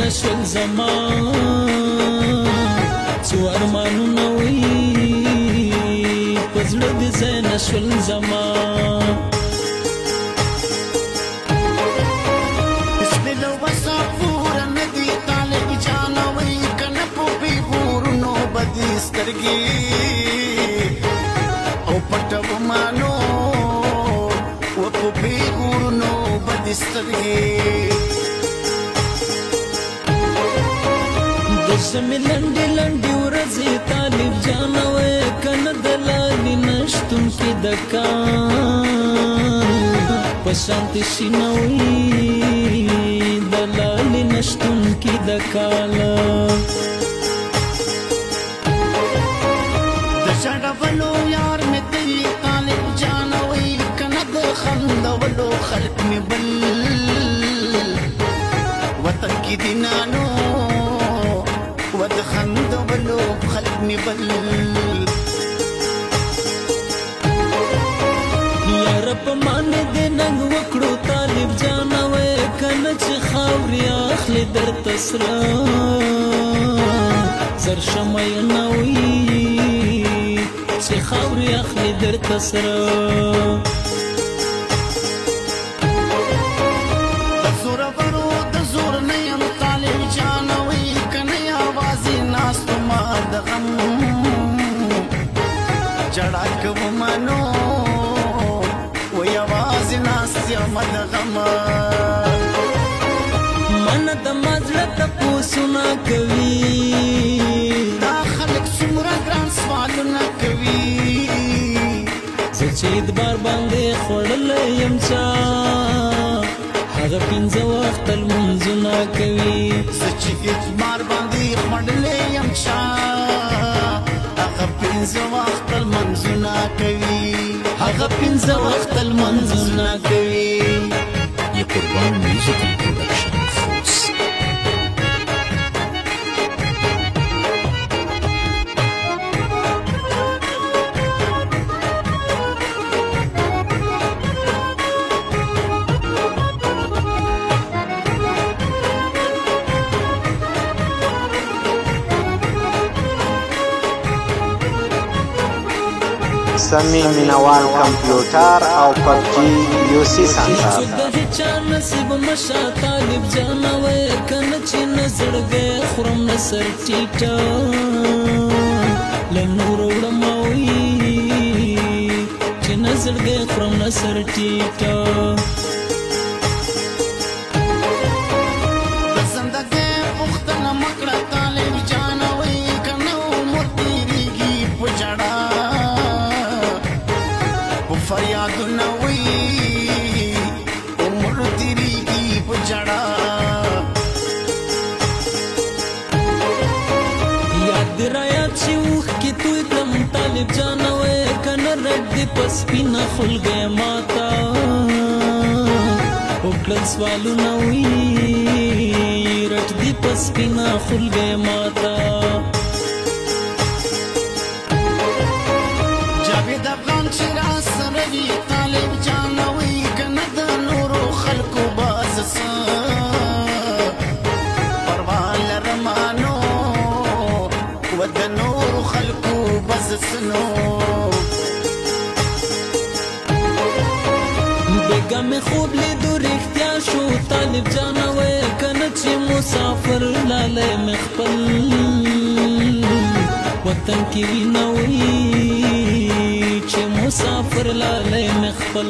نشول زمان څو ارمانونه وي په زړه دې ځای نشول زمان بسم الله وصفور ندی طالب جانا وی کنه په بیغورونو بدې سترګې او پټو مانو و په بیغورونو بدې سترګې زمي لنډې لنډې ورځې طالب جانه وې کنه د لالي نشتون کې د کان په شانتې شینه وي د لالي نشتون کې د کاله د شډولو یار مې دی طالب جانه وې کنه د خندولو خلق مې بل وطن کې دینانو ود خندولو خلق می بل یا رب مانه دې ننګ وکړو طالب جانه وې کنه چې خاورې اخلي درته سره زر شمع نه وي چې خاورې اخلي درته سره د زورورو د زور نه یم طالب جانه وې د غم جړا کومانو و یوازې ناست یم د غم من د مزړه تپوسونه کوي دا خلک څومره ګران سوالونه کوي زه چې اعتبار باندې خوړلی یم چا هغه پنځه وخته لمونځونه کوي زه چې اعتبار باندې خوړلی یم چا هغه پنځه وخته لمونځونه کوي هغه پنځه وخته لمونځونه کوي یہ قربان میوزیکل پروڈکشن فورس سمی مینوال کمپیوټر او پبجی یوسی سانتار د هیچا نصیب مشه طالب جانه وې کنه چې نزړګی خورم نه سر ټیټه له نورو وړم وي چې نزړګی خورم نه سر ټیټه د زندګۍ پوښتنه مه کړه طالب جانه وې کنه عمر تېرېږي په ژړا فریادونه وي عمر تېرېږي په ژړا یاد دې رایاد چې اوښکې توی کړم طالب جانه وې کنه رټ دې په سپینه خلګی ماته وکړل سوالونه وي رټ دې په سپینه خلګی ماته جاوید افغان چې را سره وي طالب جانه وې کنه د نورو خلکو باز څه پروا لرمه نو و د نورو خلکو بز څه نو بیګا مې خوب لیدو رښتیا شو طالب جانه وې کنه چې مسافر لالی مې خپل وطن کې وینه وي چې مسافر لالی مې خپل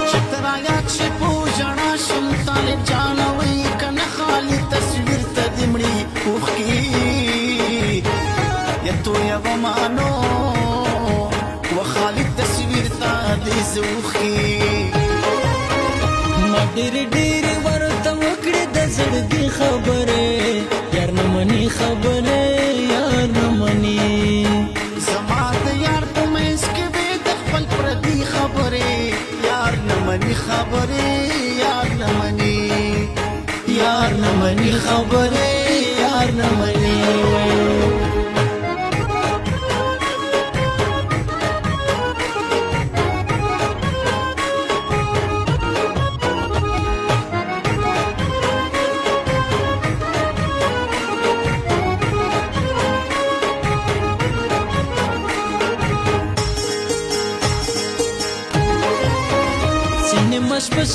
چې ته رایاد شې په ژړا شم طالب جانه وې کنه خالي تصویر ته دې مړي اوښکې یا تویوه مانو و خالي تصویر ته دې زه اوښکې ما ډېرې ډېرې ورته وکړې د زړګي خبرې یار نه مني خبرې یار نه مني زما د یار په منځ کې وې د خپل پردي خبرې یار نه مني خبرې یار نه مني یار نه مني خبرې یار نه مني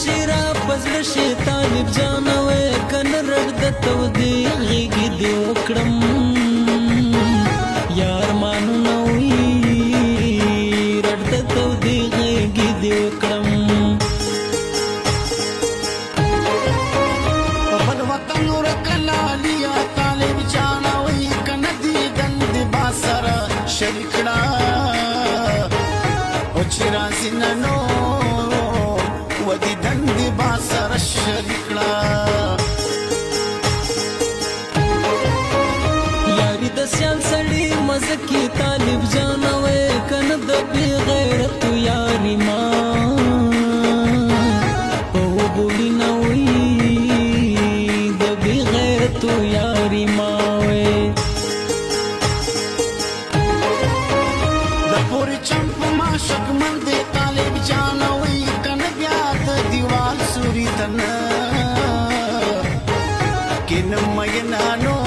شیرا پزړه شي طالب جان وې کنه رډ د تودې غېږې دې وکړم یار مانو نه وي رډ د تودې غېږې دې وکړم په بل وطن ورکلالیا طالب جان وې کنه دې دند با سره شریکړه او چې راځي نو ودي دند با سره شریکړه یاری د سیال سړی مزه کې طالب جان وې کنه د بی غیرت یاری ما او بولی نه وي د بی غیرت یاری ما وې د پورې چمپ ما شکمن دې طالب جان وې کنه بیا د دیوال سوري تنه کینه مې نانو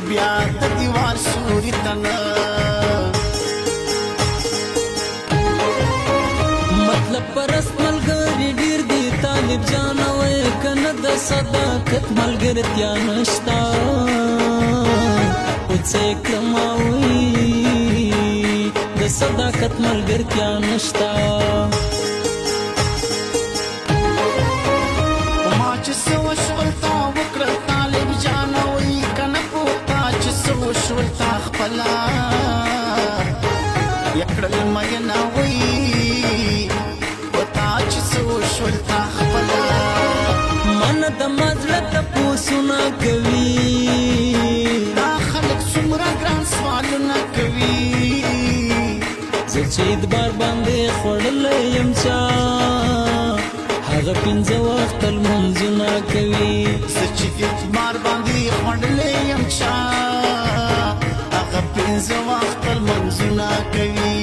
بیا د دیوال سوري تنه مطلب پرست ملګری ډیر دی طالب جان وې کنه د صداقت ملګرتیا نشتا او څه کماوي د صداقت ملګرتیا نشتا ما چې سو شولتا وکړه طالب جان وې کنه پوتا چې سو شولتا خپلا یکړل مې نه وې پوتا چې سو شولتا خپلا من د مزړه ته پوسونه کوي دا خلک څومره ګران سوالونه کوي زه چې اعتبار باندې خوړلی یم چا هغه پنځه وخته لمونځونه کوي زه چې اعتبار باندې خوړلی یم چا هغه پنځه وخته لمونځونه کوي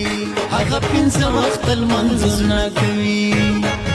هغه پنځه وخته لمونځونه کوي